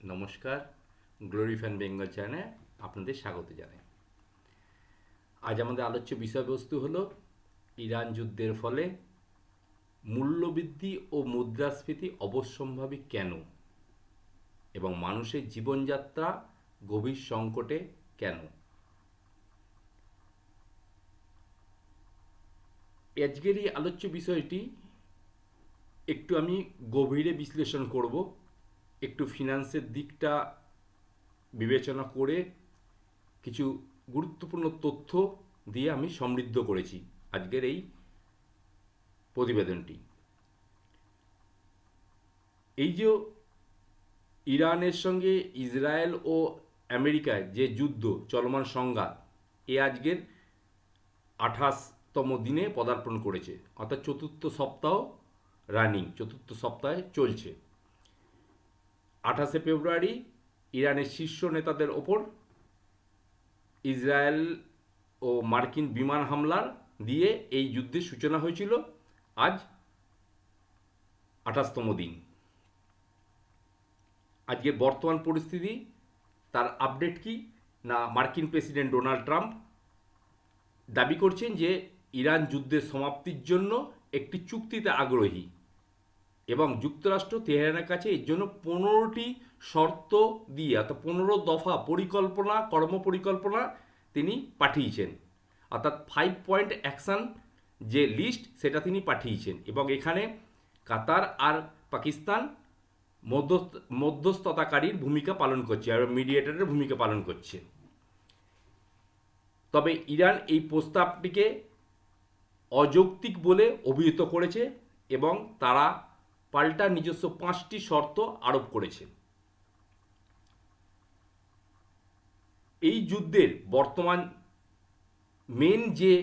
নমস্কার, glory fan Bengal চ্যানেলে আপনাদের স্বাগত জানাই। আজ আমাদের আলোচ্য বিষয়বস্তু হলো ইরান যুদ্ধের ফলে মূল্যবৃদ্ধি ও মুদ্রাস্ফীতি অবশ্যম্ভাবী কেন, এবং মানুষের জীবনযাত্রা গভীর সংকটে কেন। আজকের এই আলোচ্য বিষয়টি একটু আমি গভীরে বিশ্লেষণ করব, একটু ফিনান্সের দিকটা বিবেচনা করে কিছু গুরুত্বপূর্ণ তথ্য দিয়ে আমি সমৃদ্ধ করেছি আজকের এই প্রতিবেদনটি। এই যে ইরানের সঙ্গে ইসরায়েল ও আমেরিকার যে যুদ্ধ, চলমান সংঘাত, এ আজকের 28তম দিনে পদার্পণ করেছে, অর্থাৎ চতুর্থ সপ্তাহ রানিং, চতুর্থ সপ্তাহে চলছে। 28শে ফেব্রুয়ারি ইরানের শীর্ষ নেতাদের ওপর ইসরায়েল ও মার্কিন বিমান হামলার দিয়ে এই যুদ্ধের সূচনা হয়েছিল। আজ 28তম দিন। আজকের বর্তমান পরিস্থিতি, তার আপডেট কি না, মার্কিন প্রেসিডেন্ট ডোনাল্ড ট্রাম্প দাবি করছেন যে ইরান যুদ্ধের সমাপ্তির জন্য একটি চুক্তিতে আগ্রহী, এবং যুক্তরাষ্ট্র তেহরানের কাছে এর জন্য 15টি শর্ত দিয়ে, অর্থাৎ 15 দফা পরিকল্পনা, কর্মপরিকল্পনা তিনি পাঠিয়েছেন, অর্থাৎ 5 পয়েন্ট অ্যাকশন যে লিস্ট, সেটা তিনি পাঠিয়েছেন। এবং এখানে কাতার আর পাকিস্তান মধ্যস্থতাকারীর ভূমিকা পালন করছে আর মিডিয়েটরের ভূমিকা পালন করছে। তবে ইরান এই প্রস্তাবটিকে অযৌক্তিক বলে অভিহিত করেছে এবং তারা পাল্টা নিজস্ব 5টি শর্ত আরোপ করেছে। এই যুদ্ধের বর্তমান মেন যে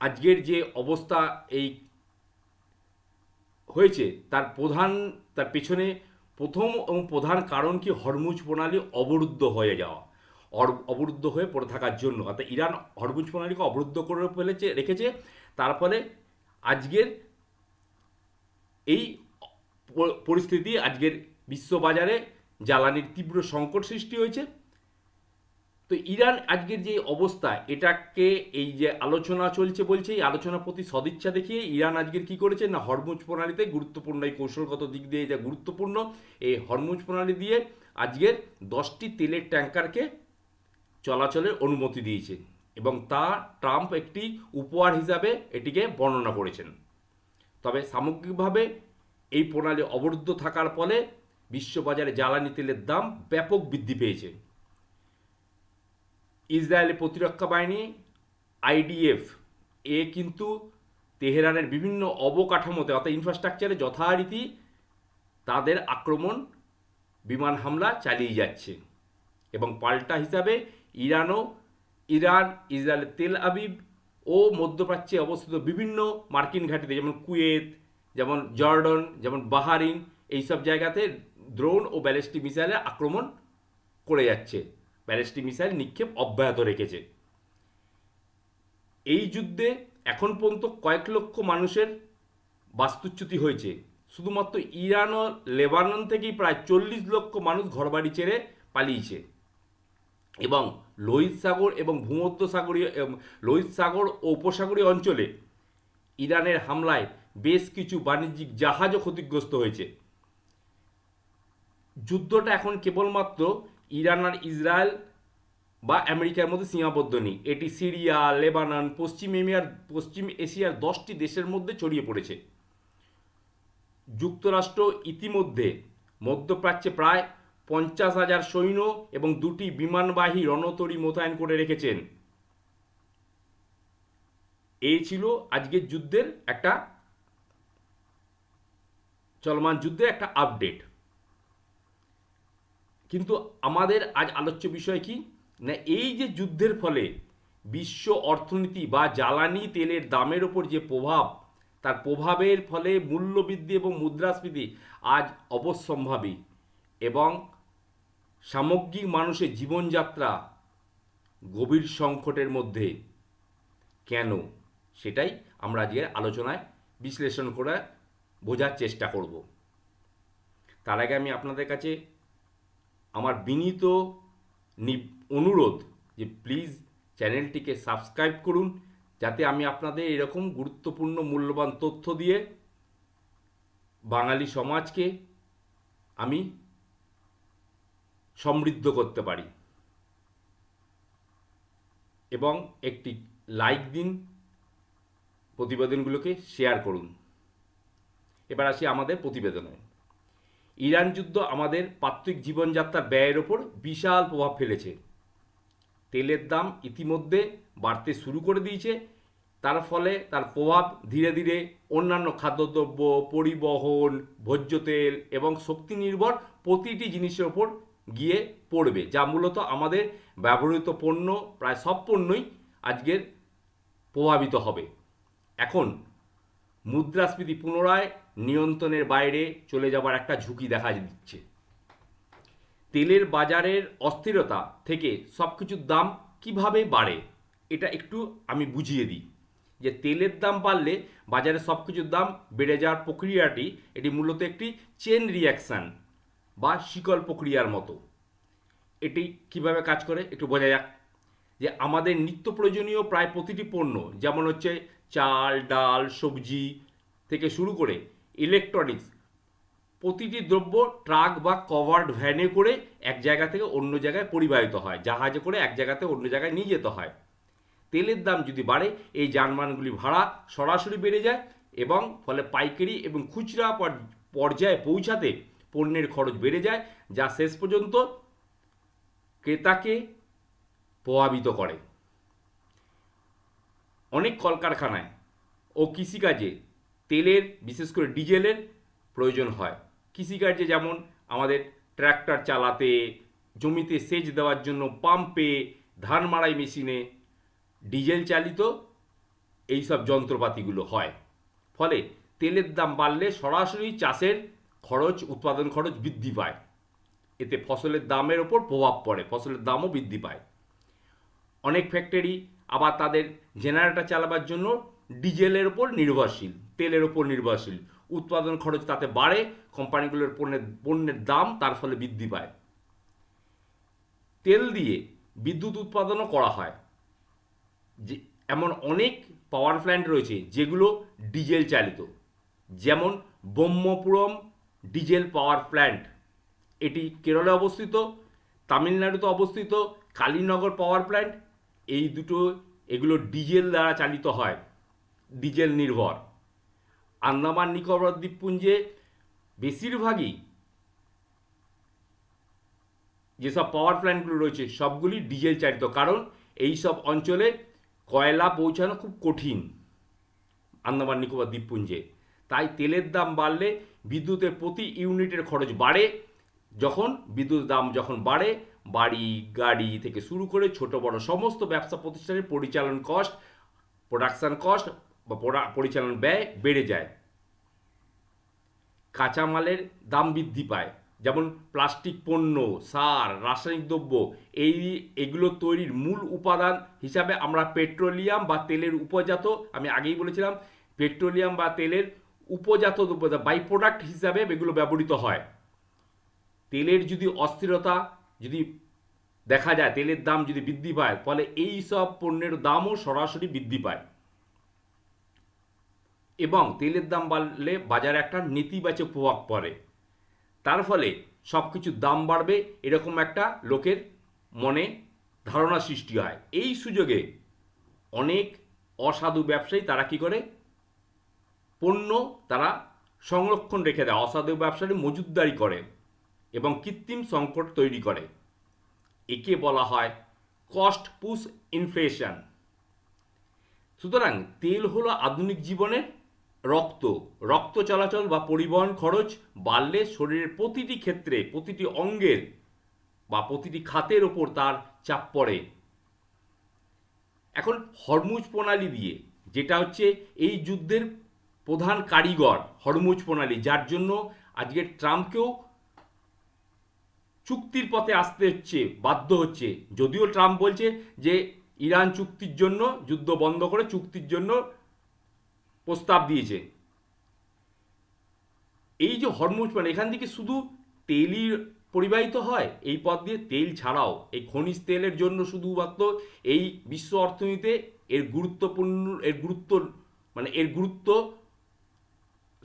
আজকের যে অবস্থা এই হয়েছে, তার পেছনে প্রথম এবং প্রধান কারণ কি, হরমুজ প্রণালী অবরুদ্ধ হয়ে যাওয়া, অবরুদ্ধ হয়ে পড়ে থাকার জন্য। অর্থাৎ ইরান হরমুজ প্রণালীকে অবরুদ্ধ করে রেখেছে। তার ফলে আজকের এই পরিস্থিতি, আজকের বিশ্ববাজারে জ্বালানির তীব্র সংকট সৃষ্টি হয়েছে। তো ইরান আজকের যে অবস্থা, এটাকে এই যে আলোচনা চলছে বলছে, এই আলোচনার প্রতি সদিচ্ছা দেখিয়ে ইরান আজকের কি করেছে না, হরমুজ প্রণালীতে গুরুত্বপূর্ণ, এই কৌশলগত দিক দিয়ে যা গুরুত্বপূর্ণ, এই হরমুজ প্রণালী দিয়ে আজকের 10টি তেলের ট্যাঙ্কারকে চলাচলের অনুমতি দিয়েছে, এবং তা ট্রাম্প একটি উপহার হিসাবে এটিকে বর্ণনা করেছেন। তবে সামগ্রিকভাবে এই প্রণালী অবরুদ্ধ থাকার ফলে বিশ্ববাজারে জ্বালানি তেলের দাম ব্যাপক বৃদ্ধি পেয়েছে। ইসরায়েলের প্রতিরক্ষা বাহিনী আইডিএফ কিন্তু তেহরানের বিভিন্ন অবকাঠামোতে, অর্থাৎ ইনফ্রাস্ট্রাকচারে যথারীতি তাদের আক্রমণ, বিমান হামলা চালিয়ে যাচ্ছে। এবং পাল্টা হিসাবে ইরান, ইসরায়েলের তেল আবিব ও মধ্যপ্রাচ্যে অবস্থিত বিভিন্ন মার্কিন ঘাঁটিতে, যেমন কুয়েত, যেমন জর্ডন, যেমন বাহারিন, এইসব জায়গাতে ড্রোন ও ব্যালিস্টিক মিসাইলের আক্রমণ করে যাচ্ছে, ব্যালিস্টিক মিসাইল নিক্ষেপ অব্যাহত রেখেছে। এই যুদ্ধে এখন পর্যন্ত কয়েক লক্ষ মানুষের বাস্তুচ্যুতি হয়েছে। শুধুমাত্র ইরান ও লেবানন থেকেই প্রায় 40 লক্ষ মানুষ ঘরবাড়ি ছেড়ে পালিয়েছে। এবং লোহিত সাগর এবং ভূমধ্যসাগরীয়, লোহিত সাগর ও উপসাগরীয় অঞ্চলে ইরানের হামলায় বেশ কিছু বাণিজ্যিক জাহাজও ক্ষতিগ্রস্ত হয়েছে। যুদ্ধটা এখন কেবলমাত্র ইরান আর ইসরায়েল বা আমেরিকার মধ্যে সীমাবদ্ধ নেই, এটি সিরিয়া, লেবানন, পশ্চিম এশিয়ার 10টি দেশের মধ্যে ছড়িয়ে পড়েছে। যুক্তরাষ্ট্র ইতিমধ্যে মধ্যপ্রাচ্যে প্রায় 50,000 সৈন্য এবং 2টি বিমানবাহী রণতরী মোতায়েন করে রেখেছেন। এই ছিল আজকের যুদ্ধের একটা, চলমান যুদ্ধের একটা আপডেট। কিন্তু আমাদের আজ আলোচ্য বিষয় কি না, এই যে যুদ্ধের ফলে বিশ্ব অর্থনীতি বা জ্বালানি তেলের দামের ওপর যে প্রভাব, তার প্রভাবের ফলে মূল্যবৃদ্ধি এবং মুদ্রাস্ফীতি আজ অবশ্যম্ভাবী, এবং সামগ্রিক মানুষের জীবনযাত্রা গভীর সংকটের মধ্যে কেন, সেটাই আমরা আজকের আলোচনায় বিশ্লেষণ করে বোঝার চেষ্টা করব। তার আগে আমি আপনাদের কাছে আমার বিনীত অনুরোধ যে প্লিজ চ্যানেলটিকে সাবস্ক্রাইব করুন, যাতে আমি আপনাদের এরকম গুরুত্বপূর্ণ মূল্যবান তথ্য দিয়ে বাঙালি সমাজকে আমি সমৃদ্ধ করতে পারি। এবং একটি লাইক দিন, প্রতিবেদনগুলোকে শেয়ার করুন। এবার আসি আমাদের প্রতিবেদনে। ইরান যুদ্ধ আমাদের পার্থিব জীবনযাত্রার ব্যয়ের ওপর বিশাল প্রভাব ফেলেছে। তেলের দাম ইতিমধ্যে বাড়তে শুরু করে দিয়েছে, তার ফলে তার প্রভাব ধীরে ধীরে অন্যান্য খাদ্যদ্রব্য, পরিবহন, ভোজ্য তেল এবং শক্তি নির্ভর প্রতিটি জিনিসের ওপর গিয়ে পড়বে, যা মূলত আমাদের ব্যবহৃত পণ্য প্রায় সব পণ্যই আজকের প্রভাবিত হবে। এখন মুদ্রাস্ফীতি পুনরায় নিয়ন্ত্রণের বাইরে চলে যাবার একটা ঝুঁকি দেখা দিচ্ছে। তেলের বাজারের অস্থিরতা থেকে সব কিছুর দাম কিভাবে বাড়ে এটা একটু আমি বুঝিয়ে দিই। যে তেলের দাম বাড়লে বাজারে সব কিছুর দাম বেড়ে যাওয়ার প্রক্রিয়াটি এটি মূলত একটি চেন রিয়াকশান বা শিকল প্রক্রিয়ার মতো। এটি কিভাবে কাজ করে একটু বোঝা যাক। যে আমাদের নিত্য প্রয়োজনীয় প্রায় প্রতিটি পণ্য, যেমন হচ্ছে চাল, ডাল, সবজি থেকে শুরু করে ইলেকট্রনিক্স, প্রতিটি দ্রব্য ট্রাক বা কভার্ড ভ্যানে করে এক জায়গা থেকে অন্য জায়গায় পরিবাহিত হয়, জাহাজে করে এক জায়গাতে অন্য জায়গায় নিয়ে যেতে হয়। তেলের দাম যদি বাড়ে, এই যানবাহনগুলি ভাড়া সরাসরি বেড়ে যায় এবং ফলে পাইকারি এবং খুচরা পর্যায়ে পৌঁছাতে পণ্যের খরচ বেড়ে যায়, যা শেষ পর্যন্ত ক্রেতাকে প্রভাবিত করে। অনেক কলকারখানায় ও কৃষিকাজে তেলের, বিশেষ করে ডিজেলের প্রয়োজন হয়। কৃষিকার্যে যেমন আমাদের ট্র্যাক্টর চালাতে, জমিতে সেচ দেওয়ার জন্য পাম্পে, ধান মাড়াই মেশিনে ডিজেল চালিত এইসব যন্ত্রপাতিগুলো হয়। ফলে তেলের দাম বাড়লে সরাসরি চাষের খরচ, উৎপাদন খরচ বৃদ্ধি পায়। এতে ফসলের দামের ওপর প্রভাব পড়ে, ফসলের দামও বৃদ্ধি পায়। অনেক ফ্যাক্টরি আবার তাদের জেনারেটর চালাবার জন্য ডিজেলের ওপর নির্ভরশীল, তেলের ওপর নির্ভরশীল। উৎপাদন খরচ তাতে বাড়ে, কোম্পানিগুলোর পণ্যের দাম তার ফলে বৃদ্ধি পায়। তেল দিয়ে বিদ্যুৎ উৎপাদনও করা হয়। যে এমন অনেক পাওয়ার প্ল্যান্ট রয়েছে যেগুলো ডিজেল চালিত, যেমন ব্রহ্মপুরম ডিজেল পাওয়ার প্ল্যান্ট, এটি কেরলে অবস্থিত। তামিলনাড়ুতে অবস্থিত কালীনগর পাওয়ার প্ল্যান্ট, এই দুটো এগুলো ডিজেল দ্বারা চালিত হয়, ডিজেল নির্ভর। আন্দামান নিকোবর দ্বীপপুঞ্জে বেশিরভাগই যেসব পাওয়ার প্ল্যান্টগুলো রয়েছে সবগুলি ডিজেল চালিত, কারণ এই সব অঞ্চলে কয়লা পৌঁছানো খুব কঠিন আন্দামান নিকোবর দ্বীপপুঞ্জে। তাই তেলের দাম বাড়লে বিদ্যুতের প্রতি ইউনিটের খরচ বাড়ে। যখন বিদ্যুৎ দাম যখন বাড়ে, বাড়ি, গাড়ি থেকে শুরু করে ছোট বড় সমস্ত ব্যবসা প্রতিষ্ঠানের পরিচালন কস্ট, প্রোডাকশান কস্ট বা পরিচালন ব্যয় বেড়ে যায়। কাঁচামালের দাম বৃদ্ধি পায়, যেমন প্লাস্টিক পণ্য, সার, রাসায়নিক দ্রব্য, এগুলো তৈরির মূল উপাদান হিসাবে আমরা পেট্রোলিয়াম বা তেলের উপজাত, আমি আগেই বলেছিলাম পেট্রোলিয়াম বা তেলের উপজাত দ্রব্য, বাই প্রোডাক্ট হিসাবে এগুলো ব্যবহৃত হয়। তেলের যদি অস্থিরতা যদি দেখা যায়, তেলের দাম যদি বৃদ্ধি পায়, ফলে এই সব পণ্যের দামও সরাসরি বৃদ্ধি পায়। এবং তেলের দাম বাড়লে বাজারে একটা নেতিবাচক প্রভাব পড়ে, তার ফলে সব কিছুর দাম বাড়বে এরকম একটা লোকের মনে ধারণা সৃষ্টি হয়। এই সুযোগে অনেক অসাধু ব্যবসায়ী তারা কী করে, পণ্য তারা সংরক্ষণ রেখে দেয়, অসাধু ব্যবসায়ী মজুতদারি করে এবং কৃত্রিম সংকট তৈরি করে। একে বলা হয় কস্ট পুশ ইনফ্লেশন। সুতরাং তেল হলো আধুনিক জীবনের রক্ত চলাচল বা পরিবহন খরচ বাড়লে শরীরের প্রতিটি ক্ষেত্রে, প্রতিটি অঙ্গের বা প্রতিটি খাতের ওপর তার চাপ পড়ে। এখন হরমুজ প্রণালী দিয়ে, যেটা হচ্ছে এই যুদ্ধের প্রধান কারিগর, হরমুজ প্রণালী, যার জন্য আজকে ট্রাম্পকেও চুক্তির পথে আসতে হচ্ছে, বাধ্য হচ্ছে। যদিও ট্রাম্প বলছে যে ইরান চুক্তির জন্য, যুদ্ধ বন্ধ করে চুক্তির জন্য প্রস্তাব দিয়েছে, এই যে হরমুজ মানে এখান থেকে শুধু তেলই পরিবাহিত হয় এই পথ দিয়ে, তেল ছাড়াও এই খনিজ তেলের জন্য শুধুমাত্র এই বিশ্ব অর্থনীতিতে এর গুরুত্ব মানে এর গুরুত্ব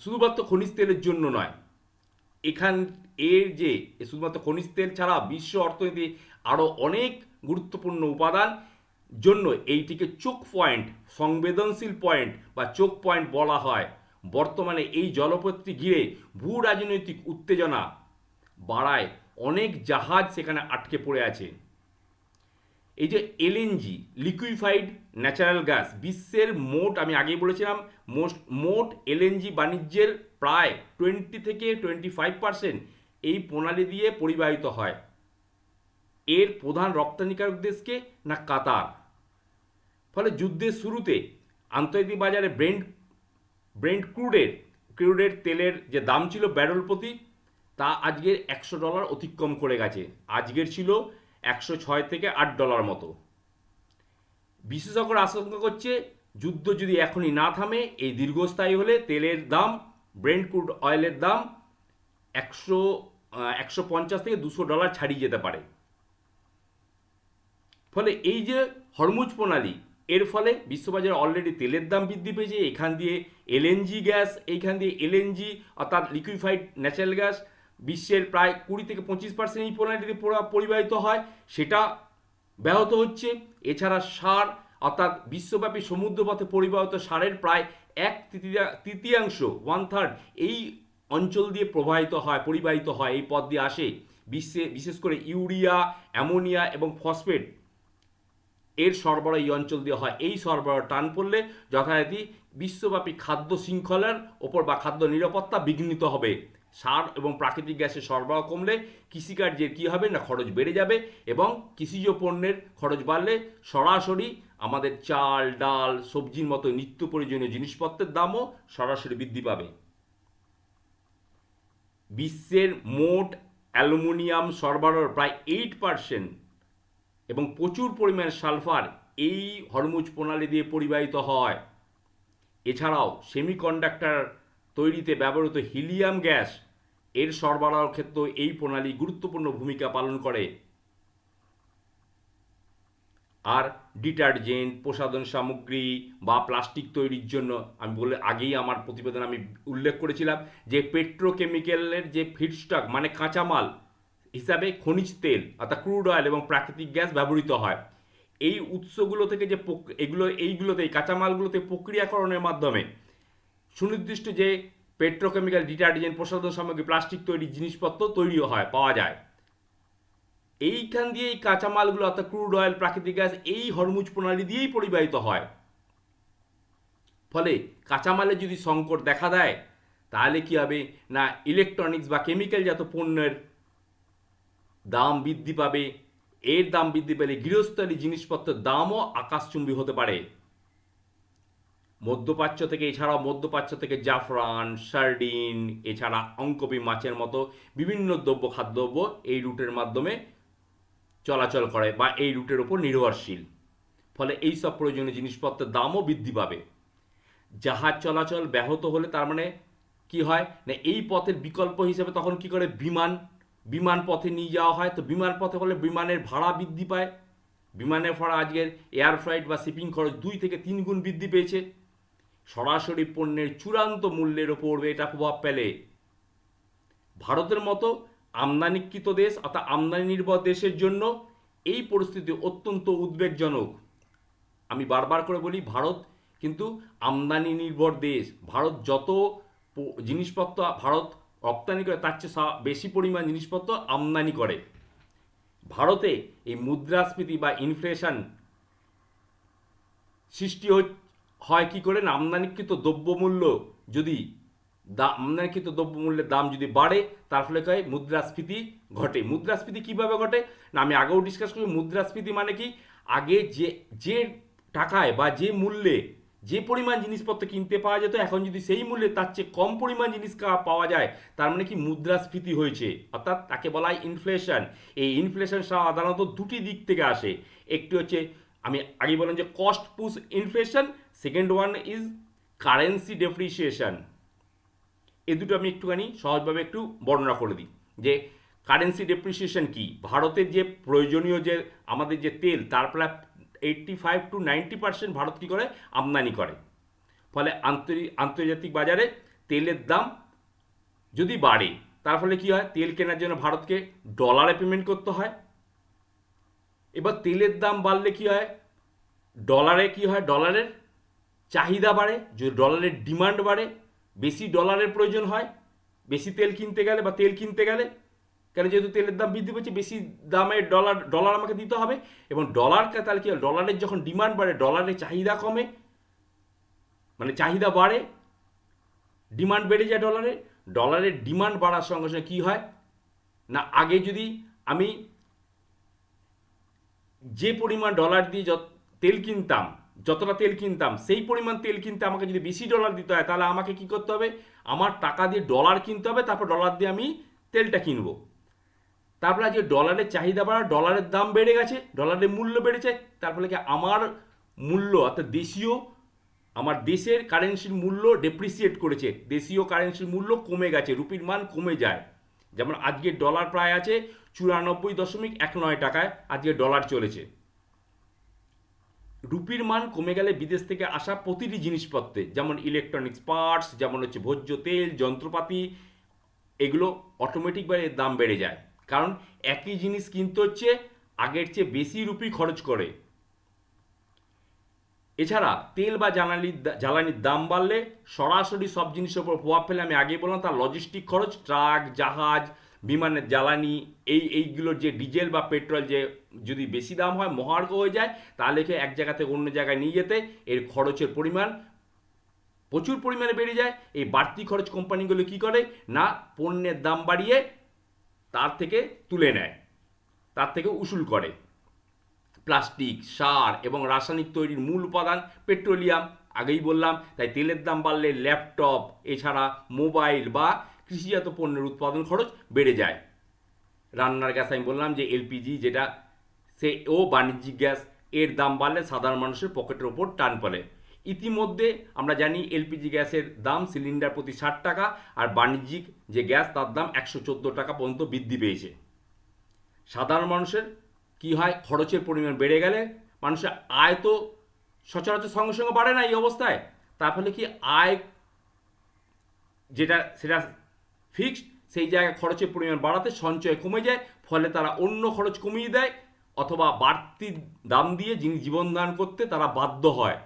শুধুমাত্র খনিজ তেলের জন্য নয়। এখান এর যে শুধুমাত্র খনিজ তেল ছাড়া বিশ্ব অর্থনীতি আরও অনেক গুরুত্বপূর্ণ উপাদান জন্য এইটিকে চোক পয়েন্ট, সংবেদনশীল পয়েন্ট বা চোক পয়েন্ট বলা হয়। বর্তমানে এই জলপথটি ঘিরে ভূ রাজনৈতিক উত্তেজনা বাড়ায়, অনেক জাহাজ সেখানে আটকে পড়ে আছে। এই যে এলএনজি, লিকুইফাইড ন্যাচারাল গ্যাস, বিশ্বের মোট, আমি আগেই বলেছিলাম, মোট এলএনজি বাণিজ্যের প্রায় 20 থেকে 25% এই প্রণালী দিয়ে পরিবাহিত হয়। এর প্রধান রপ্তানিকারক দেশকে না কাতার। ফলে যুদ্ধের শুরুতে আন্তর্জাতিক বাজারে ব্রেন্ট ক্রুডের তেলের যে দাম ছিল ব্যারেল প্রতি, তা আজকের $100 অতিক্রম করে গেছে। আজকের ছিল $106 থেকে $8 মতো। বিশেষজ্ঞরা আশঙ্কা করছে যুদ্ধ যদি এখনই না থামে, এই দীর্ঘস্থায়ী হলে তেলের দাম, ব্রেন্ট ক্রুড অয়েলের দাম 150 থেকে $200 ছাড়িয়ে যেতে পারে। ফলে এই যে হরমুজ প্রণালী, এর ফলে বিশ্ববাজারে অলরেডি তেলের দাম বৃদ্ধি পেয়েছে। এখান দিয়ে এলএনজি অর্থাৎ লিকুইফাইড ন্যাচারাল গ্যাস বিশ্বের প্রায় 20 থেকে 25% এই প্রণালীতে পরিবাহিত হয়, সেটা ব্যাহত হচ্ছে। এছাড়া সার অর্থাৎ বিশ্বব্যাপী সমুদ্রপথে পরিবাহিত সারের প্রায় 1/3 1/3 এই অঞ্চল দিয়ে পরিবাহিত হয়, এই পথ দিয়ে আসে। বিশেষ করে ইউরিয়া, অ্যামোনিয়া এবং ফসফেট এর সরবরাহ এই অঞ্চল দিয়ে হয়। এই সরবরাহ টান পড়লে যথারীতি বিশ্বব্যাপী খাদ্য শৃঙ্খলার ওপর বা খাদ্য নিরাপত্তা বিঘ্নিত হবে। সার এবং প্রাকৃতিক গ্যাসের সরবরাহ কমলে কৃষিকার্যের কী হবে না, খরচ বেড়ে যাবে, এবং কৃষিজ পণ্যের খরচ বাড়লে সরাসরি আমাদের চাল, ডাল, সবজির মতো নিত্য প্রয়োজনীয় জিনিসপত্রের দামও সরাসরি বৃদ্ধি পাবে। বিশ্বের মোট অ্যালুমিনিয়াম সরবরাহের প্রায় 8% এবং প্রচুর পরিমাণ সালফার এই হরমুজ প্রণালী দিয়ে পরিবাহিত হয়। এছাড়াও সেমিকন্ডাক্টর তৈরিতে ব্যবহৃত হিলিয়াম গ্যাস এর সরবরাহের ক্ষেত্রেও এই প্রণালী গুরুত্বপূর্ণ ভূমিকা পালন করে। আর ডিটারজেন্ট, প্রসাধন সামগ্রী বা প্লাস্টিক তৈরির জন্য আগেই আমার প্রতিবেদন আমি উল্লেখ করেছিলাম যে পেট্রোকেমিক্যালের যে ফিডস্টক মানে কাঁচামাল হিসাবে খনিজ তেল অর্থাৎ ক্রুড অয়েল এবং প্রাকৃতিক গ্যাস ব্যবহৃত হয়। এই উৎসগুলো থেকে যে এইগুলোতে কাঁচামালগুলোতে প্রক্রিয়াকরণের মাধ্যমে সুনির্দিষ্ট যে পেট্রোকেমিক্যাল, ডিটারজেন্ট, প্রসাধন সামগ্রী, প্লাস্টিক তৈরির জিনিসপত্র তৈরি পাওয়া যায়। এইখান দিয়ে এই কাঁচামালগুলো অর্থাৎ ক্রুড অয়েল, প্রাকৃতিক গ্যাস এই হরমুজ প্রণালী দিয়েই পরিবাহিত হয়। ফলে কাঁচামালের যদি সংকট দেখা দেয়, তাহলে কি হবে না, ইলেকট্রনিক্স বা কেমিক্যালজাত পণ্যের দাম বৃদ্ধি পাবে। এর দাম বৃদ্ধি পেলে গৃহস্থলী জিনিসপত্রের দামও আকাশচুম্বী হতে পারে। মধ্যপ্রাচ্য থেকে জাফরান, সার্ডিন, এছাড়া অঙ্কপি মাছের মতো বিভিন্ন খাদ্যদ্রব্য এই রুটের মাধ্যমে চলাচল করে বা এই রুটের ওপর নির্ভরশীল। ফলে এই সব প্রয়োজনীয় জিনিসপত্রের দামও বৃদ্ধি পাবে। জাহাজ চলাচল ব্যাহত হলে তার মানে কি হয় না, এই পথের বিকল্প হিসেবে তখন কি করে বিমান পথে নিয়ে যাওয়া হয়। তো বিমান পথে হলে বিমানের ভাড়া বৃদ্ধি পায়। বিমানের ভাড়া আজকের এয়ার ফ্লাইট বা শিপিং খরচ 2 থেকে 3 গুণ বৃদ্ধি পেয়েছে। সরাসরি পণ্যের চূড়ান্ত মূল্যের ওপর এটা প্রভাব ফেলে। ভারতের মতো আমদানিকৃত দেশ অর্থাৎ আমদানি নির্ভর দেশের জন্য এই পরিস্থিতি অত্যন্ত উদ্বেগজনক। আমি বারবার করে বলি, ভারত কিন্তু আমদানি নির্ভর দেশ। ভারত যত জিনিসপত্র রপ্তানি করে তার চেয়ে বেশি পরিমাণ জিনিসপত্র আমদানি করে। ভারতে এই মুদ্রাস্ফীতি বা ইনফ্লেশন সৃষ্টি হয় কি করে না, আমদানিকৃত দ্রব্যমূল্যের দাম যদি বাড়ে, তার ফলে কি হয়, মুদ্রাস্ফীতি ঘটে। মুদ্রাস্ফীতি কিভাবে ঘটে না, আমি আগেও ডিসকাস করি। মুদ্রাস্ফীতি মানে কি, আগে যে টাকায় বা যে মূল্যে যে পরিমাণ জিনিসপত্র কিনতে পাওয়া যেত, এখন যদি সেই মূল্যে তার চেয়ে কম পরিমাণ জিনিস পাওয়া যায়, তার মানে কি মুদ্রাস্ফীতি হয়েছে, অর্থাৎ তাকে বলা হয় ইনফ্লেশন। এই ইনফ্লেশন সাধারণত দুটি দিক থেকে আসে। একটি হচ্ছে, আমি আগে বললাম যে cost push inflation, second one is currency depreciation. এ দুটো আমি একটুখানি সহজভাবে একটু বর্ণনা করে দিই যে কারেন্সি ডেপ্রিসিয়েশন কি। ভারতের যে প্রয়োজনীয় যে আমাদের যে তেল, তার প্রায় 85 to 90% ভারত কী করে, আমদানি করে। ফলে আন্তর্জাতিক বাজারে তেলের দাম যদি বাড়ে, তার ফলে কী হয়, তেল কেনার জন্য ভারতকে ডলারে পেমেন্ট করতে হয়। এবার তেলের দাম বাড়লে কী হয়, ডলারের চাহিদা বাড়ে, যদি ডলারের ডিমান্ড বাড়ে, বেশি ডলারের প্রয়োজন হয় বেশি তেল কিনতে গেলে বা তেল কিনতে গেলে, কেন যেহেতু তেলের দাম বৃদ্ধি পাচ্ছে, বেশি দামে ডলার আমাকে দিতে হবে। এবং ডলারকে তাহলে কি হয়, ডলারের যখন ডিমান্ড বাড়ে ডলারের চাহিদা কমে, মানে চাহিদা বাড়ে, ডিমান্ড বেড়ে যায় ডলারের ডিমান্ড বাড়ার সঙ্গে সঙ্গে কী হয় না, আগে যদি আমি যে পরিমাণ ডলার দিয়ে তেল কিনতাম, যতটা তেল কিনতাম, সেই পরিমাণ তেল কিনতে আমাকে যদি বেশি ডলার দিতে হয়, তাহলে আমাকে কি করতে হবে, আমার টাকা দিয়ে ডলার কিনতে হবে, তারপর ডলার দিয়ে আমি তেলটা কিনবো। তারপরে আজকে ডলারের চাহিদা বাড়া, ডলারের দাম বেড়ে গেছে, ডলারের মূল্য বেড়েছে, তার ফলে কি আমার মূল্য অর্থাৎ আমার দেশের কারেন্সির মূল্য ডেপ্রিসিয়েট করেছে, দেশীয় কারেন্সির মূল্য কমে গেছে, রুপির মান কমে যায়। যেমন আজকে ডলার প্রায় আছে 94.19 টাকায় আজকে ডলার চলেছে। রুপির মান কমে গেলে বিদেশ থেকে আসা প্রতিটি জিনিসপত্রে, যেমন ইলেকট্রনিক্স পার্টস, যেমন হচ্ছে ভোজ্য তেল, যন্ত্রপাতি, এগুলো অটোমেটিকভাবে এর দাম বেড়ে যায়। কারণ একই জিনিস কিনতে হচ্ছে আগের চেয়ে বেশি রুপি খরচ করে। এছাড়া তেল বা জ্বালানির দাম বাড়লে সরাসরি সব জিনিসের উপর প্রভাব ফেলে। আমি আগেই বললাম তার লজিস্টিক খরচ, ট্রাক, জাহাজ, বিমানের জ্বালানি, এইগুলোর যে ডিজেল বা পেট্রোল যে যদি বেশি দাম হয়, মহার্ঘ হয়ে যায়, তাহলে কি এক জায়গা থেকে অন্য জায়গায় নিয়ে যেতে এর খরচের পরিমাণ প্রচুর পরিমাণে বেড়ে যায়। এই বাড়তি খরচ কোম্পানিগুলো কী করে না, পণ্যের দাম বাড়িয়ে তার থেকে তুলে নেয়, তার থেকে উসুল করে। প্লাস্টিক, সার এবং রাসায়নিক তৈরির মূল উপাদান পেট্রোলিয়াম, আগেই বললাম। তাই তেলের দাম বাড়লে ল্যাপটপ, এছাড়া মোবাইল বা কৃষিজাত পণ্যের উৎপাদন খরচ বেড়ে যায়। রান্নার গ্যাস আমি বললাম যে এলপিজি, যেটা বাণিজ্যিক গ্যাস, এর দাম বাড়লে সাধারণ মানুষের পকেটের ওপর টান পড়ে। ইতিমধ্যে আমরা জানি এলপিজি গ্যাসের দাম সিলিন্ডার প্রতি 60 টাকা, আর বাণিজ্যিক যে গ্যাস তার দাম 114 টাকা পর্যন্ত বৃদ্ধি পেয়েছে। সাধারণ মানুষের কি হয়, খরচের পরিমাণ বেড়ে গেলে মানুষের আয় তো সচরাচর সঙ্গে সঙ্গে বাড়ে না এই অবস্থায়। তার ফলে কি আয় সেটা ফিক্সড, সেই জায়গায় খরচের পরিমাণ বাড়াতে সঞ্চয় কমে যায়, ফলে তারা অন্য খরচ কমিয়ে দেয় অথবা বাড়তি দাম দিয়ে জীবন ধারণ করতে তারা বাধ্য হয়।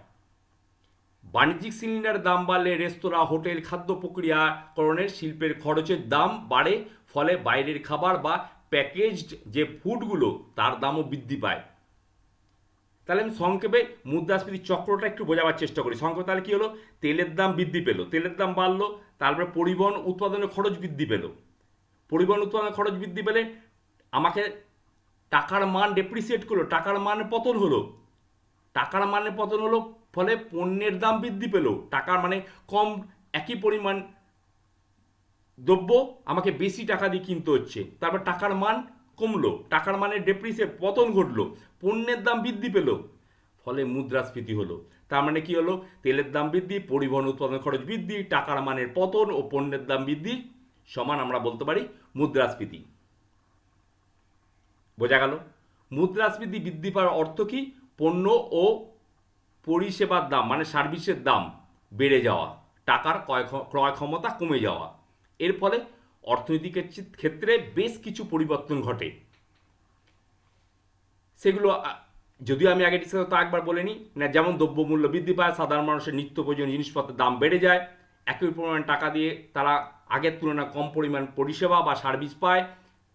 বাণিজ্যিক সিলিন্ডারের দাম বাড়লে রেস্তোরাঁ, হোটেল, খাদ্য প্রক্রিয়াকরণের শিল্পের খরচের দাম বাড়ে, ফলে বাইরের খাবার বা প্যাকেজড যে ফুডগুলো তার দামও বৃদ্ধি পায়। তাহলে আমি সংক্ষেপে মুদ্রাস্ফীতির চক্রটা একটু বোঝাবার চেষ্টা করি। সংক্ষেপে তাহলে কী হলো, তেলের দাম বৃদ্ধি পেল, তেলের দাম বাড়লো, তারপরে পরিবহন উৎপাদনের খরচ বৃদ্ধি পেল, পরিবহন উৎপাদনের খরচ বৃদ্ধি পেলে আমাকে টাকার মান ডেপ্রিসিয়েট করলো, টাকার মানে পতন হলো, টাকার মানে পতন হলো, ফলে পণ্যের দাম বৃদ্ধি পেল, টাকার মানে কম, একই পরিমাণ দ্রব্য আমাকে বেশি টাকা দিয়ে কিনতে হচ্ছে, তারপর টাকার মান কমলো, টাকার মানের ডেপ্রিসিয়েট পতন ঘটলো, পণ্যের দাম বৃদ্ধি পেল, ফলে মুদ্রাস্ফীতি হলো। তার মানে কি হলো, তেলের দাম বৃদ্ধি, পরিবহন উৎপাদন খরচ বৃদ্ধি, টাকার মানের পতন ও পণ্যের দাম বৃদ্ধি সমান আমরা বলতে পারি মুদ্রাস্ফীতি। বোঝা গেল? মুদ্রাস্ফীতি বৃদ্ধি পাওয়ার অর্থ কি, পণ্য ও পরিষেবার দাম মানে সার্ভিসের দাম বেড়ে যাওয়া, টাকার ক্রয় ক্ষমতা কমে যাওয়া। এর ফলে অর্থনৈতিক ক্ষেত্রে বেশ কিছু পরিবর্তন ঘটে। সেগুলো যদিও আমি আগে ডিসকাস তা একবার বলে নিই না, যেমন দ্রব্যমূল্য বৃদ্ধি পায়, সাধারণ মানুষের নিত্য প্রয়োজনীয় জিনিসপত্রের দাম বেড়ে যায়, একই পরিমাণ টাকা দিয়ে তারা আগের তুলনায় কম পরিমাণ পরিষেবা বা সার্ভিস পায়।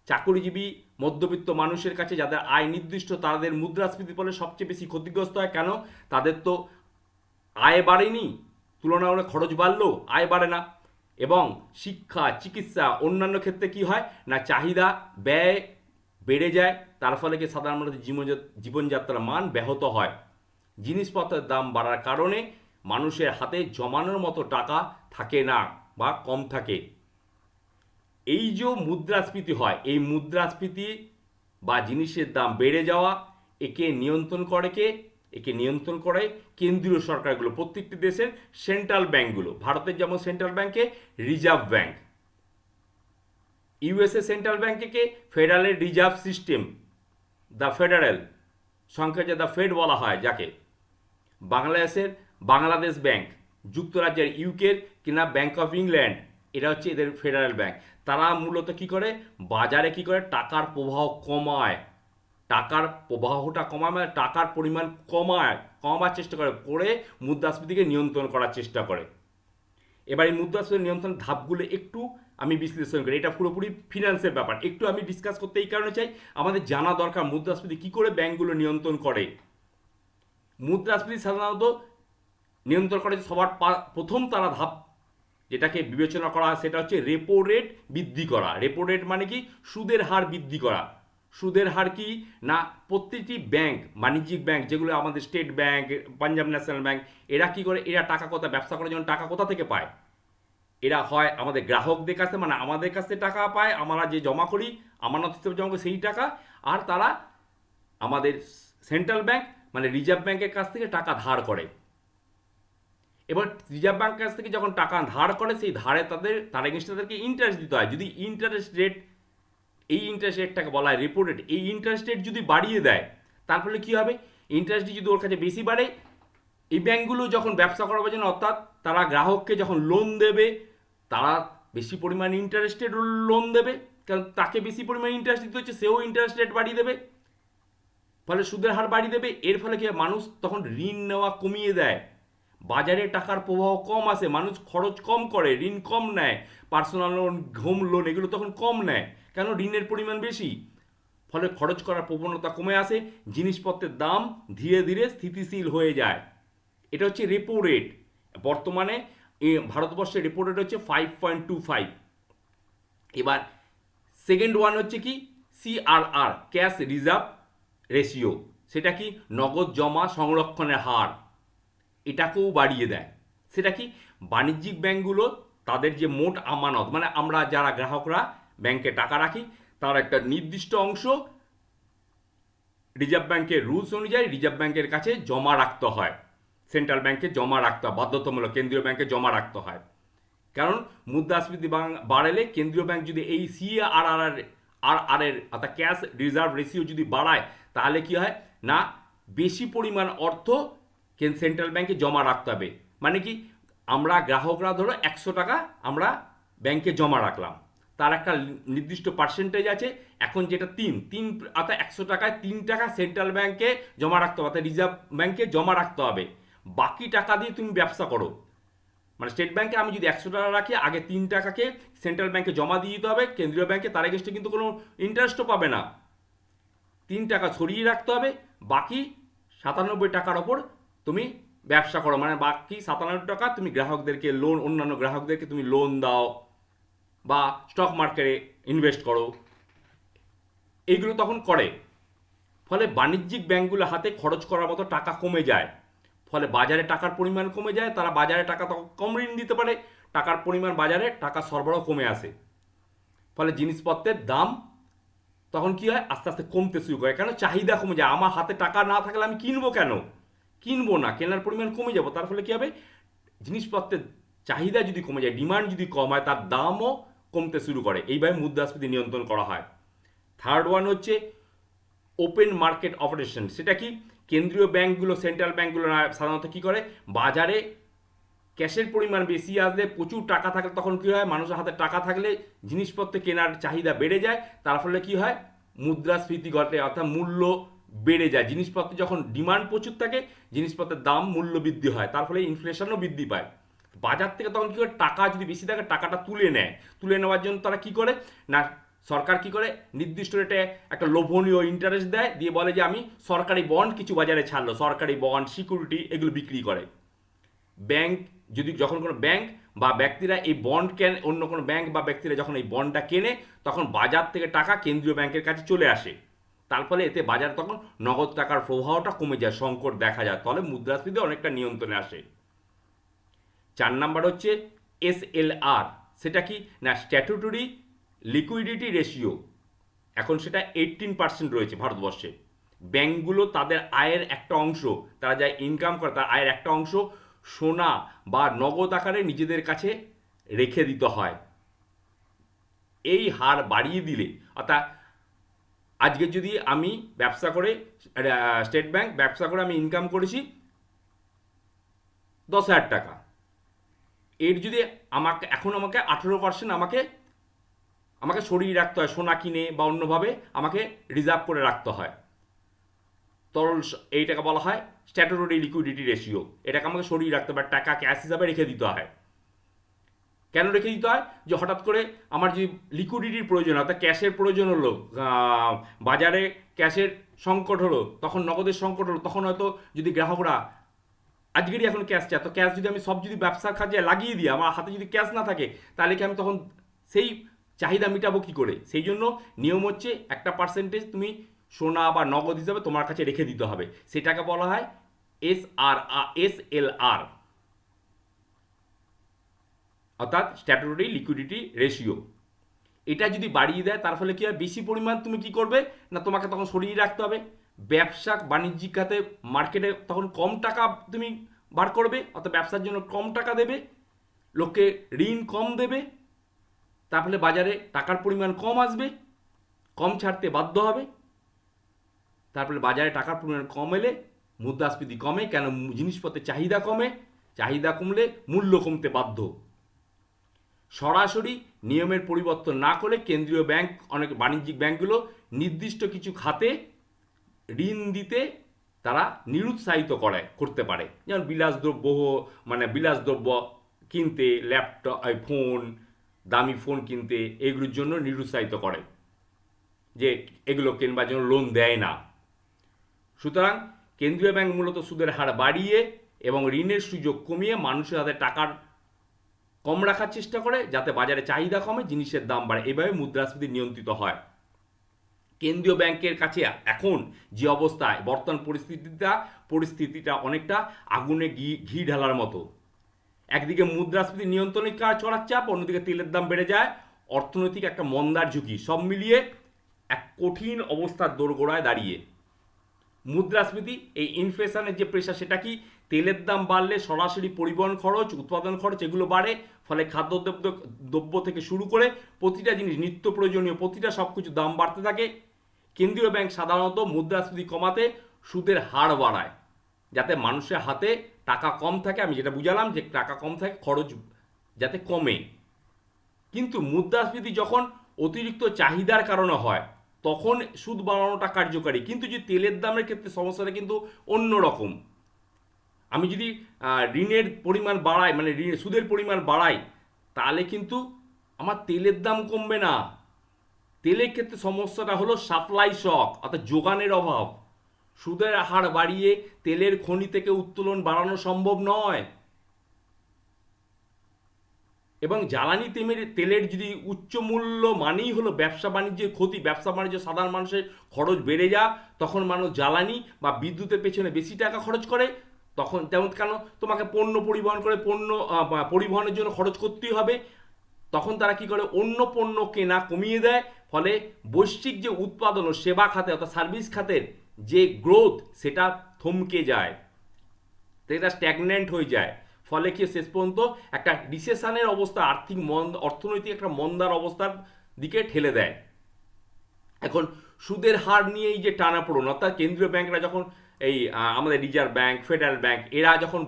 চাকরিজীবী মধ্যবিত্ত মানুষের কাছে যাদের আয় নির্দিষ্ট, তাদের মুদ্রাস্ফীতির ফলে সবচেয়ে বেশি ক্ষতিগ্রস্ত হয়। কেন, তাদের তো আয় বাড়েনি, তুলনামূলক খরচ বাড়লেও আয় বাড়ে না। এবং শিক্ষা, চিকিৎসা, অন্যান্য ক্ষেত্রে কি হয় না, চাহিদা ব্যয় বেড়ে যায়, তার ফলে কি সাধারণ মানুষের জীবনযাত্রার মান ব্যাহত হয়। জিনিসপত্রের দাম বাড়ার কারণে মানুষের হাতে জমানোর মতো টাকা থাকে না বা কম থাকে। এই যে মুদ্রাস্ফীতি হয়, এই মুদ্রাস্ফীতি বা জিনিসের দাম বেড়ে যাওয়া, একে নিয়ন্ত্রণ করে কে, একে নিয়ন্ত্রণ করে কেন্দ্রীয় সরকারগুলো, প্রত্যেকটি দেশের সেন্ট্রাল ব্যাঙ্কগুলো। ভারতের যেমন সেন্ট্রাল ব্যাঙ্কে রিজার্ভ ব্যাঙ্ক, ইউএসএ সেন্ট্রাল ব্যাঙ্কে federal reserve system, the federal, সংক্ষেপে দ্য ফেড বলা হয় যাকে। বাংলাদেশের বাংলাদেশ ব্যাংক, যুক্তরাজ্যের ইউকের কিনা ব্যাংক অফ ইংল্যান্ড, এরা হচ্ছে এদের ফেডারেল ব্যাংক। তারা মূলত কি করে, বাজারে কি করে টাকার প্রবাহ কমায়, টাকার প্রবাহটা কমায়, মানে টাকার পরিমাণ কমাবার চেষ্টা করে মুদ্রাস্ফীতিকে নিয়ন্ত্রণ করার চেষ্টা করে। এবার এই মুদ্রাস্ফীতি নিয়ন্ত্রণ ধাপগুলো একটু আমি বিশ্লেষণ করি, এটা পুরোপুরি ফিনান্সের ব্যাপার, একটু আমি ডিসকাস করতে এই কারণে চাই, আমাদের জানা দরকার মুদ্রাস্ফীতি কী করে ব্যাংকগুলো নিয়ন্ত্রণ করে। মুদ্রাস্ফীতি সাধারণত নিয়ন্ত্রণ করে সবার প্রথম তারা ধাপ যেটাকে বিবেচনা করা হয় সেটা হচ্ছে রেপো রেট বৃদ্ধি করা। রেপো রেট মানে কি, সুদের হার বৃদ্ধি করা। সুদের হার কি না, প্রত্যেকটি ব্যাংক, বাণিজ্যিক ব্যাংক যেগুলো আমাদের state bank, Punjab national bank, এরা কি করে, এরা টাকা ব্যবসা করার জন্য টাকা কোথা থেকে পায়, এরা হয় আমাদের গ্রাহকদের কাছে, মানে আমাদের কাছে টাকা পায়, আমরা যে জমা করি আমানত হিসেবে জমা করি সেই টাকা, আর তারা আমাদের সেন্ট্রাল ব্যাংক মানে রিজার্ভ ব্যাংকের কাছ থেকে টাকা ধার করে। এবার রিজার্ভ ব্যাংকের কাছ থেকে যখন টাকা ধার করে, সেই ধারে তার এগেনস্টে তাদেরকে ইন্টারেস্ট দিতে হয়। যদি ইন্টারেস্ট রেট, এই ইন্টারেস্ট রেটটাকে বলা হয় রেপো রেট, এই ইন্টারেস্ট রেট যদি বাড়িয়ে দেয়, তার ফলে কী হবে, ইন্টারেস্ট যদি ওর কাছে বেশি বাড়ে, এই ব্যাংকগুলো যখন ব্যবসা করার জন্য, অর্থাৎ তারা গ্রাহককে যখন লোন দেবে, তারা বেশি পরিমাণ ইন্টারেস্টেড লোন দেবে, কারণ তাকে বেশি পরিমাণ ইন্টারেস্ট দিতে হচ্ছে, সেও ইন্টারেস্ট রেট বাড়িয়ে দেবে, ফলে সুদের হার বাড়িয়ে দেবে। এর ফলে কি মানুষ তখন ঋণ নেওয়া কমিয়ে দেয়, বাজারে টাকার প্রবাহ কম আসে, মানুষ খরচ কম করে, ঋণ কম নেয়, পার্সোনাল লোন, হোম লোন এগুলো তখন কম নেয়, কেন, ঋণের পরিমাণ বেশি, ফলে খরচ করার প্রবণতা কমে আসে, জিনিসপত্রের দাম ধীরে ধীরে স্থিতিশীল হয়ে যায়। এটা হচ্ছে রেপো রেট। বর্তমানে ভারতবর্ষের রেপো রেট হচ্ছে 5.25। এবার সেকেন্ড ওয়ান হচ্ছে কি, সিআরআর, ক্যাশ রিজার্ভ রেশিও, সেটা কি, নগদ জমা সংরক্ষণের হার, এটাকেও বাড়িয়ে দেয়। সেটা কি, বাণিজ্যিক ব্যাংকগুলো তাদের যে মোট আমানত, মানে আমরা যারা গ্রাহকরা ব্যাংকে টাকা রাখি, তার একটা নির্দিষ্ট অংশ রিজার্ভ ব্যাংকের রুলস অনুযায়ী রিজার্ভ ব্যাংকের কাছে জমা রাখতে হয়, সেন্ট্রাল ব্যাংকে জমা রাখতে হয়, বাধ্যতামূলক কেন্দ্রীয় ব্যাংকে জমা রাখতে হয়। কারণ মুদ্রাস্ফীতি বাড়ালে কেন্দ্রীয় ব্যাংক যদি এই সিআরআর এর অর্থাৎ ক্যাশ রিজার্ভ রেশিও যদি বাড়ায়, তাহলে কি হয় না, বেশি পরিমাণ অর্থ সেন্ট্রাল ব্যাংকে জমা রাখতে হবে। মানে কি, আমরা গ্রাহকরা ধরো 100 টাকা আমরা ব্যাংকে জমা রাখলাম, তার একটা নির্দিষ্ট পার্সেন্টেজ আছে, এখন যেটা তিন অর্থাৎ 100 টাকায় 3 টাকা সেন্ট্রাল ব্যাংকে জমা রাখতে হবে, অর্থাৎ রিজার্ভ ব্যাংকে জমা রাখতে হবে, বাকি টাকা দিয়ে তুমি ব্যবসা করো। মানে স্টেট ব্যাংকে আমি যদি 100 টাকা রাখি, আগে 3 টাকাকে সেন্ট্রাল ব্যাংকে জমা দিয়ে দিতে হবে কেন্দ্রীয় ব্যাংকে, তার এগেন্সটে কিন্তু কোনো ইন্টারেস্টও পাবে না, 3 টাকা ছড়িয়ে রাখতে হবে, বাকি 97 টাকার ওপর তুমি ব্যবসা করো, মানে বাকি 97 টাকা তুমি গ্রাহকদেরকে লোন, অন্যান্য গ্রাহকদেরকে তুমি লোন দাও বা স্টক মার্কেটে ইনভেস্ট করো, এইগুলো তখন করে। ফলে বাণিজ্যিক ব্যাংকগুলো হাতে খরচ করার মতো টাকা কমে যায়, ফলে বাজারে টাকার পরিমাণ কমে যায়, তারা বাজারে টাকা তখন কম ঋণ দিতে পারে, টাকার পরিমাণ বাজারে টাকা সরবরাহ কমে আসে, ফলে জিনিসপত্রের দাম তখন কি হয়, আস্তে আস্তে কমতে শুরু করে, কেন, চাহিদা কমে যায়, আমার হাতে টাকা না থাকলে আমি কিনবো কেন, কিনবো না, কেনার পরিমাণ কমে যাবো, তার ফলে কী হবে, জিনিসপত্রের চাহিদা যদি কমে যায়, ডিমান্ড যদি কম হয়, তার দামও কমতে শুরু করে, এইভাবে মুদ্রাস্ফীতি নিয়ন্ত্রণ করা হয়। থার্ড ওয়ান হচ্ছে ওপেন মার্কেট অপারেশন। সেটা কি, কেন্দ্রীয় ব্যাংকগুলো, সেন্ট্রাল ব্যাংকগুলো সাধারণত কী করে, বাজারে ক্যাশের পরিমাণ বেশি আসলে, প্রচুর টাকা থাকলে তখন কী হয়, মানুষের হাতে টাকা থাকলে জিনিসপত্র কেনার চাহিদা বেড়ে যায়, তার ফলে কী হয়, মুদ্রাস্ফীতি ঘটে, অর্থাৎ মূল্য বেড়ে যায়, জিনিসপত্র যখন ডিমান্ড প্রচুর থাকে, জিনিসপত্রের দাম মূল্য বৃদ্ধি হয়, তার ফলে ইনফ্লেশনও বৃদ্ধি পায়। বাজার থেকে তখন কী করে, টাকা যদি বেশি থাকে টাকাটা তুলে নেয়, তুলে নেওয়ার জন্য তারা কী করে না, সরকার কী করে, নির্দিষ্ট রেটে একটা লোভনীয় ইন্টারেস্ট দেয়, দিয়ে বলে যে আমি সরকারি বন্ড কিছু বাজারে ছাড়লো, সরকারি বন্ড, সিকিউরিটি এগুলো বিক্রি করে। ব্যাংক যদি, যখন কোনো ব্যাংক বা ব্যক্তিরা এই বন্ড কেন, অন্য কোনো ব্যাংক বা ব্যক্তিরা যখন এই বন্ডটা কেনে, তখন বাজার থেকে টাকা কেন্দ্রীয় ব্যাংকের কাছে চলে আসে, তার ফলে এতে বাজার তখন নগদ টাকার প্রবাহটা কমে যায়, সংকট দেখা যায়, তাহলে মুদ্রাস্ফীতি অনেকটা নিয়ন্ত্রণে আসে। 4 নাম্বার হচ্ছে এসএলআর। সেটা কি না, স্ট্যাটুটরি লিকুইডিটি রেশিও, এখন সেটা 18% রয়েছে ভারতবর্ষে। ব্যাংকগুলো তাদের আয়ের একটা অংশ, তারা যা ইনকাম করে তার আয়ের একটা অংশ সোনা বা নগদ আকারে নিজেদের কাছে রেখে দিতে হয়। এই হার বাড়িয়ে দিলে, অর্থাৎ আজকে যদি আমি ব্যবসা করে, স্টেট ব্যাংক ব্যবসা করে আমি ইনকাম করেছি 10,000 টাকা, এর যদি আমাকে 18% আমাকে আমাকে সরিয়ে রাখতে হয়, সোনা কিনে বা অন্যভাবে আমাকে রিজার্ভ করে রাখতে হয়। এইটাকে বলা হয় স্ট্যাটুটরি লিকুইডিটি রেশিও। এটাকে আমাকে সরিয়ে রাখতে হবে, টাকা ক্যাশ হিসাবে রেখে দিতে হয়। কেন রেখে দিতে হয়? যে হঠাৎ করে আমার যদি লিকুইডিটির প্রয়োজন, অর্থাৎ ক্যাশের প্রয়োজন হলো, বাজারে ক্যাশের সংকট হলো, তখন নগদের সংকট হলো, তখন হয়তো যদি গ্রাহকরা আজকেরই এখন ক্যাশ চায়, তো ক্যাশ যদি আমি সব যদি ব্যবসার কাজে লাগিয়ে দিই, আমার হাতে যদি ক্যাশ না থাকে, তাহলে কি আমি তখন সেই চাহিদা মেটাবো কী করে? সেই জন্য নিয়ম হচ্ছে একটা পার্সেন্টেজ তুমি সোনা বা নগদ হিসাবে তোমার কাছে রেখে দিতে হবে। সেটাকে বলা হয় SLR, অর্থাৎ স্ট্যাটুটরি লিকুইডিটি রেশিও। এটা যদি বাড়িয়ে দেয় তার ফলে কী হয়, বেশি পরিমাণ তুমি কি করবে না, তোমাকে তখন সরিয়ে রাখতে হবে। ব্যবসা বাণিজ্যিক খাতে মার্কেটে তখন কম টাকা তুমি বার করবে, অর্থাৎ ব্যবসার জন্য কম টাকা দেবে, লোককে ঋণ কম দেবে, তার ফলে বাজারে টাকার পরিমাণ কম আসবে, কম ছাড়তে বাধ্য হবে। তারপরে বাজারে টাকার পরিমাণ কম এলে মুদ্রাস্ফীতি কমে, কেন জিনিসপত্রের চাহিদা কমে, চাহিদা কমলে মূল্য কমতে বাধ্য। সরাসরি নিয়মের পরিবর্তন না করে কেন্দ্রীয় ব্যাংক, অনেক বাণিজ্যিক ব্যাংকগুলো নির্দিষ্ট কিছু খাতে ঋণ দিতে তারা নিরুৎসাহিত করতে পারে। যেমন বিলাসদ্রব্য কিনতে, ল্যাপটপ, ফোন, দামি ফোন কিনতে, এগুলোর জন্য নিরুৎসাহিত করে, যে এগুলো কেনবার জন্য লোন দেয় না। সুতরাং কেন্দ্রীয় ব্যাংক মূলত সুদের হার বাড়িয়ে এবং ঋণের সুযোগ কমিয়ে মানুষের হাতে টাকার কম রাখার চেষ্টা করে, যাতে বাজারে চাহিদা কমে, জিনিসের দাম বাড়ে। এভাবে মুদ্রাস্ফীতি নিয়ন্ত্রিত হয়। কেন্দ্রীয় ব্যাংকের কাছে এখন যে অবস্থায় বর্তমান পরিস্থিতিটা অনেকটা আগুনে ঘি ঢালার মতো। একদিকে মুদ্রাস্ফীতি নিয়ন্ত্রণের কাজ চড়ার চাপ, অন্যদিকে তেলের দাম বেড়ে যায়, অর্থনৈতিক একটা মন্দার ঝুঁকি, সব মিলিয়ে এক কঠিন অবস্থার দোরগোড়ায় দাঁড়িয়ে। মুদ্রাস্ফীতি, এই ইনফ্লেশনের যে প্রেশার, সেটা কি, তেলের দাম বাড়লে সরাসরি পরিবহন খরচ, উৎপাদন খরচ এগুলো বাড়ে, ফলে খাদ্যদ্রব্য থেকে শুরু করে প্রতিটা জিনিস, নিত্য প্রয়োজনীয় প্রতিটা সব কিছু দাম বাড়তে থাকে। কেন্দ্রীয় ব্যাংক সাধারণত মুদ্রাস্ফীতি কমাতে সুদের হার বাড়ায়, যাতে মানুষের হাতে টাকা কম থাকে। আমি যেটা বুঝালাম যে টাকা কম থাকে, খরচ যাতে কমে। কিন্তু মুদ্রাস্ফীতি যখন অতিরিক্ত চাহিদার কারণে হয়, তখন সুদ বাড়ানোটা কার্যকারী। কিন্তু যে তেলের দামের ক্ষেত্রে সমস্যাটা কিন্তু অন্য রকম। আমি যদি ঋণের পরিমাণ বাড়াই, মানে সুদের পরিমাণ বাড়াই, তাহলে কিন্তু আমার তেলের দাম কমবে না। তেলের ক্ষেত্রে সমস্যাটা হলো সাপ্লাই শক, অর্থাৎ যোগানের অভাব। সুদের হার বাড়িয়ে তেলের খনি থেকে উত্তোলন বাড়ানো সম্ভব নয়। এবং জ্বালানি তেলের যদি উচ্চ মূল্য মানেই হলো ব্যবসা বাণিজ্যের ক্ষতি, ব্যবসা বাণিজ্য, সাধারণ মানুষের খরচ বেড়ে যা, তখন মানুষ জ্বালানি বা বিদ্যুতের পেছনে বেশি টাকা খরচ করে। তখন তেমন কেন তোমাকে পণ্য পরিবহন করে পরিবহনের জন্য খরচ করতেই হবে। তখন তারা কি করে, অন্য পণ্য কেনা কমিয়ে দেয়, ফলে বৈশ্বিক যে উৎপাদন ও সেবা খাতে, অর্থাৎ সার্ভিস খাতের যে গ্রোথ, সেটা থমকে যায়, সেটা স্ট্যাগন্যান্ট হয়ে যায়। ফলে কি, শেষ পর্যন্ত একটা রিসেশনের অবস্থা, অর্থনৈতিক একটা মন্দার অবস্থার দিকে ঠেলে দেয়। এখন সুদের হার নিয়ে এই যে টানাপোড়েন, অর্থাৎ কেন্দ্রীয় ব্যাংকরা যখন এই আমাদের রিজার্ভ ব্যাংক, ফেডারেল ব্যাংক, এরা যখন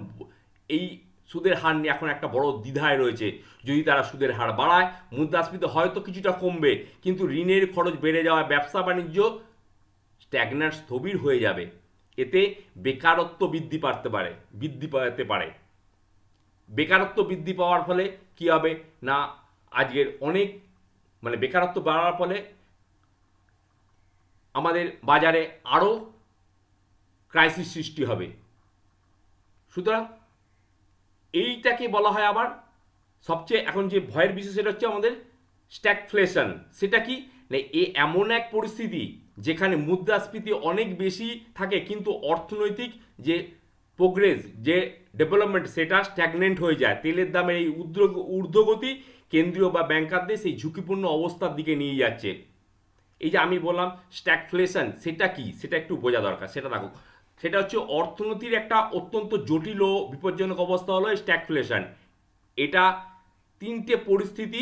এই সুদের হার নিয়ে এখন একটা বড় দ্বিধায় রয়েছে। যদি তারা সুদের হার বাড়ায়, মুদ্রাস্ফীতি হয়তো কিছুটা কমবে, কিন্তু ঋণের খরচ বেড়ে যাওয়ায় ব্যবসা বাণিজ্য স্ট্যাগন্যান্ট, স্থবির হয়ে যাবে। এতে বেকারত্ব বৃদ্ধি পেতে পারে। বেকারত্ব বৃদ্ধি পাওয়ার ফলে কি হবে না, আজকের অনেক বেকারত্ব বাড়ার ফলে আমাদের বাজারে আরও ক্রাইসিস সৃষ্টি হবে। সুতরাং এইটাকে বলা হয় আবার সবচেয়ে এখন যে ভয়ের বিষয়, সেটা হচ্ছে আমাদের স্ট্যাগফ্লেশন। সেটা কি না, এমন এক পরিস্থিতি যেখানে মুদ্রাস্ফীতি অনেক বেশি থাকে, কিন্তু অর্থনৈতিক যে প্রোগ্রেস, যে ডেভেলপমেন্ট, সেটা স্ট্যাগনেন্ট হয়ে যায়। তেলের দামের এই ঊর্ধ্বগতি কেন্দ্রীয় বা ব্যাংকারদের সেই ঝুঁকিপূর্ণ অবস্থার দিকে নিয়ে যাচ্ছে। এই যে আমি বললাম স্ট্যাগফ্লেশন, সেটা কি সেটা একটু বোঝা দরকার, সেটা দেখো। সেটা হচ্ছে অর্থনীতির একটা অত্যন্ত জটিল ও বিপজ্জনক অবস্থা হলো স্ট্যাগফ্লেশন। এটা তিনটে পরিস্থিতি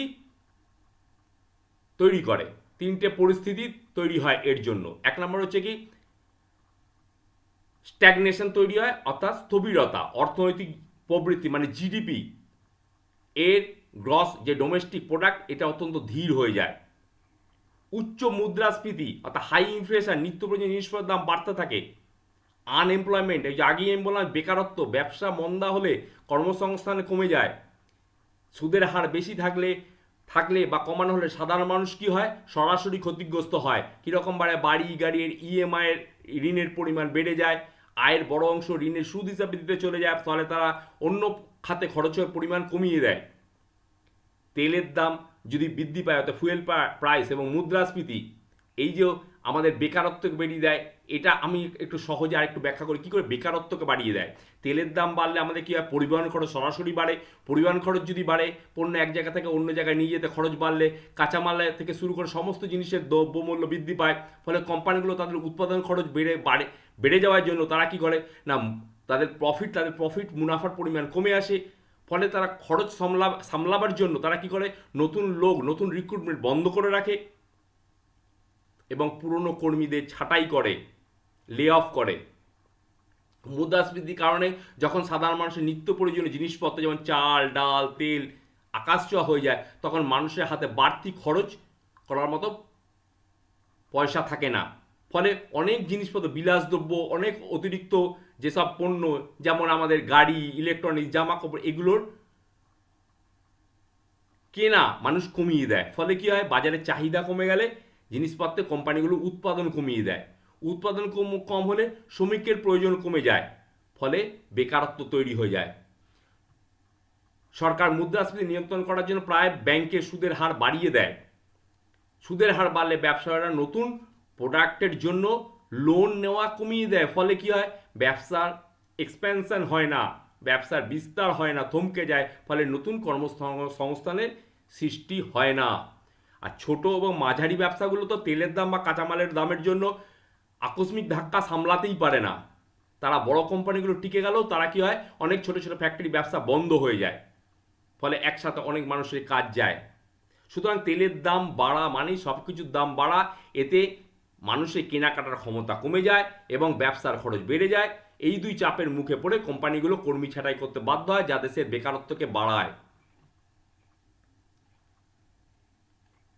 তৈরি করে, তিনটে পরিস্থিতি তৈরি হয় এর জন্য। এক নম্বর হচ্ছে কি স্ট্যাগনেশন তৈরি হয়, অর্থাৎ স্থবিরতা, অর্থনৈতিক প্রবৃত্তি মানে জিডিপি এর গ্রস যে ডোমেস্টিক প্রোডাক্ট এটা অত্যন্ত ধীর হয়ে যায়। উচ্চ মুদ্রাস্ফীতি অর্থাৎ হাই ইনফ্লেশন, নিত্য প্রয়োজনীয় জিনিসপত্রের দাম বাড়তে থাকে। আনএমপ্লয়মেন্ট, এই যে আগেই আমি বললাম বেকারত্ব, ব্যবসা মন্দা হলে কর্মসংস্থান কমে যায়। সুদের হার বেশি থাকলে থাকলে বা কমানো হলে সাধারণ মানুষ কি হয়, সরাসরি ক্ষতিগ্রস্ত হয়। কীরকম বাড়ি গাড়ির ইএমআই এর ঋণের পরিমাণ বেড়ে যায়, আয়ের বড় অংশ ঋণের সুদ হিসাবে দিতে চলে যায়, ফলে তারা অন্য খাতে খরচের পরিমাণ কমিয়ে দেয়। তেলের দাম যদি বৃদ্ধি পায় অর্থাৎ ফুয়েল প্রাইস এবং মুদ্রাস্ফীতি, এই যে আমাদের বেকারত্বকে বেরিয়ে দেয়। এটা আমি একটু সহজে আর একটু ব্যাখ্যা করি কী করে বেকারত্বকে বাড়িয়ে দেয়। তেলের দাম বাড়লে আমাদের কী হয়, পরিবহন খরচ সরাসরি বাড়ে। পরিবহন খরচ যদি বাড়ে, পণ্য এক জায়গা থেকে অন্য জায়গায় নিয়ে যেতে খরচ বাড়লে কাঁচামাল থেকে শুরু করে সমস্ত জিনিসের দ্রব্যমূল্য বৃদ্ধি পায়। ফলে কোম্পানিগুলো তাদের উৎপাদন খরচ বেড়ে যাওয়ার জন্য তারা কী করে না, তাদের প্রফিট মুনাফার পরিমাণ কমে আসে। ফলে তারা খরচ সামলাবার জন্য তারা কি করে, নতুন রিক্রুটমেন্ট বন্ধ করে রাখে এবং পুরনো কর্মীদের ছাঁটাই করে, লে অফ করে। মুদ্রাস্ফীতির কারণে যখন সাধারণ মানুষের নিত্য প্রয়োজনীয় জিনিসপত্র যেমন চাল ডাল তেল আকাশছোঁয়া হয়ে যায়, তখন মানুষের হাতে বাড়তি খরচ করার মতো পয়সা থাকে না। ফলে অনেক জিনিসপত্র বিলাসদ্রব্য, অনেক অতিরিক্ত যেসব পণ্য যেমন আমাদের গাড়ি, ইলেকট্রনিক্স, জামা কাপড়, এগুলোর কেনা মানুষ কমিয়ে দেয়। ফলে কি হয়, বাজারে চাহিদা কমে গেলে জিনিসপত্রের কোম্পানিগুলো উৎপাদন কমিয়ে দেয়। উৎপাদন কম হলে শ্রমিকের প্রয়োজন কমে যায়, ফলে বেকারত্ব তৈরি হয়ে যায়। সরকার মুদ্রাস্ফীতি নিয়ন্ত্রণ করার জন্য প্রায় ব্যাংকের সুদের হার বাড়িয়ে দেয়। সুদের হার বাড়লে ব্যবসায়ীরা নতুন প্রোডাক্টের জন্য লোন নেওয়া কমিয়ে দেয়। ফলে কি হয়, ব্যবসার এক্সপ্যানশন হয় না, ব্যবসার বিস্তার হয় না, থমকে যায়। ফলে নতুন কর্মসংস্থানের সৃষ্টি হয় না। আর ছোট এবং মাঝারি ব্যবসাগুলো তো তেলের দাম বা কাঁচামালের দামের জন্য আকস্মিক ধাক্কা সামলাতেই পারে না। তারা বড় কোম্পানিগুলো টিকে গেলেও তারা কি হয়, অনেক ছোট ছোট ফ্যাক্টরি ব্যবসা বন্ধ হয়ে যায়। ফলে একসাথে অনেক মানুষের কাজ যায়। সুতরাং তেলের দাম বাড়া মানেই সব কিছুর দাম বাড়া। এতে মানুষের কেনাকাটার ক্ষমতা কমে যায় এবং ব্যবসার খরচ বেড়ে যায়। এই দুই চাপের মুখে পড়ে কোম্পানিগুলো কর্মী ছাঁটাই করতে বাধ্য হয়, যা দেশের বেকারত্বকে বাড়ায়।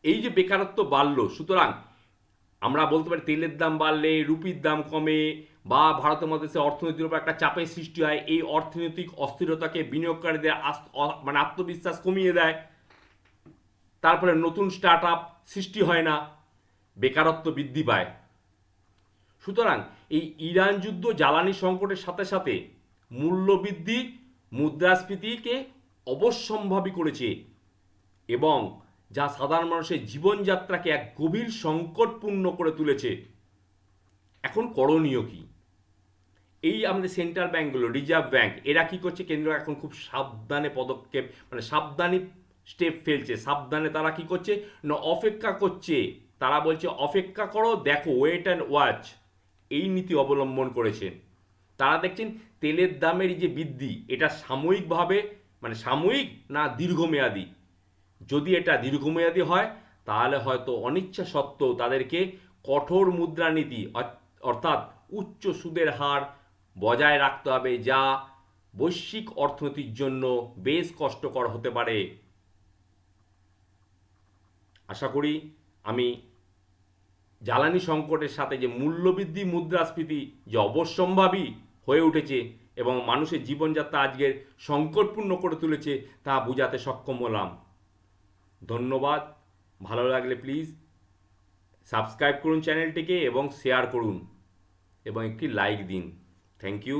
এই যে বেকারত্ব বাড়লো, সুতরাং আমরা বলতে পারি তেলের দাম বাড়লে রুপির দাম কমে বা ভারতের মধ্যে সে অর্থনীতির উপর একটা চাপের সৃষ্টি হয়। এই অর্থনৈতিক অস্থিরতাকে বিনিয়োগকারীদের আত্মবিশ্বাস কমিয়ে দেয়। তারপরে নতুন স্টার্ট আপ সৃষ্টি হয় না, বেকারত্ব বৃদ্ধি পায়। সুতরাং এই ইরান যুদ্ধ জ্বালানি সংকটের সাথে সাথে মূল্যবৃদ্ধি মুদ্রাস্ফীতিকে অবশ্যম্ভাবী করেছে এবং যা সাধারণ মানুষের জীবনযাত্রাকে এক গভীর সংকটপূর্ণ করে তুলেছে। এখন করণীয় কি? এই আমাদের সেন্ট্রাল ব্যাঙ্কগুলো, রিজার্ভ ব্যাঙ্ক, এরা কি করছে, কেন্দ্র এখন খুব সাবধানে পদক্ষেপ মানে সাবধানী স্টেপ ফেলছে। সাবধানে তারা কি করছে না, অপেক্ষা করছে। তারা বলছে অপেক্ষা করো, দেখো, ওয়েট অ্যান্ড ওয়াচ, এই নীতি অবলম্বন করেছে। তারা দেখছেন তেলের দামের যে বৃদ্ধি, এটা সাময়িকভাবে মানে সাময়িক না দীর্ঘমেয়াদী। যদি এটা দীর্ঘমেয়াদী হয় তাহলে হয়তো অনিচ্ছা সত্ত্বেও তাদেরকে কঠোর মুদ্রানীতি অর্থাৎ উচ্চ সুদের হার বজায় রাখতে হবে, যা বৈশ্বিক অর্থনীতির জন্য বেশ কষ্টকর হতে পারে। আশা করি আমি জ্বালানি সংকটের সাথে যে মূল্যবৃদ্ধি মুদ্রাস্ফীতি যে অবশ্যম্ভাবী হয়ে উঠেছে এবং মানুষের জীবনযাত্রা আজকের সংকটপূর্ণ করে তুলেছে তা বোঝাতে সক্ষম হলাম। ধন্যবাদ। ভালো লাগলে প্লিজ সাবস্ক্রাইব করুন চ্যানেলটিকে এবং শেয়ার করুন এবং একটি লাইক দিন। Thank you.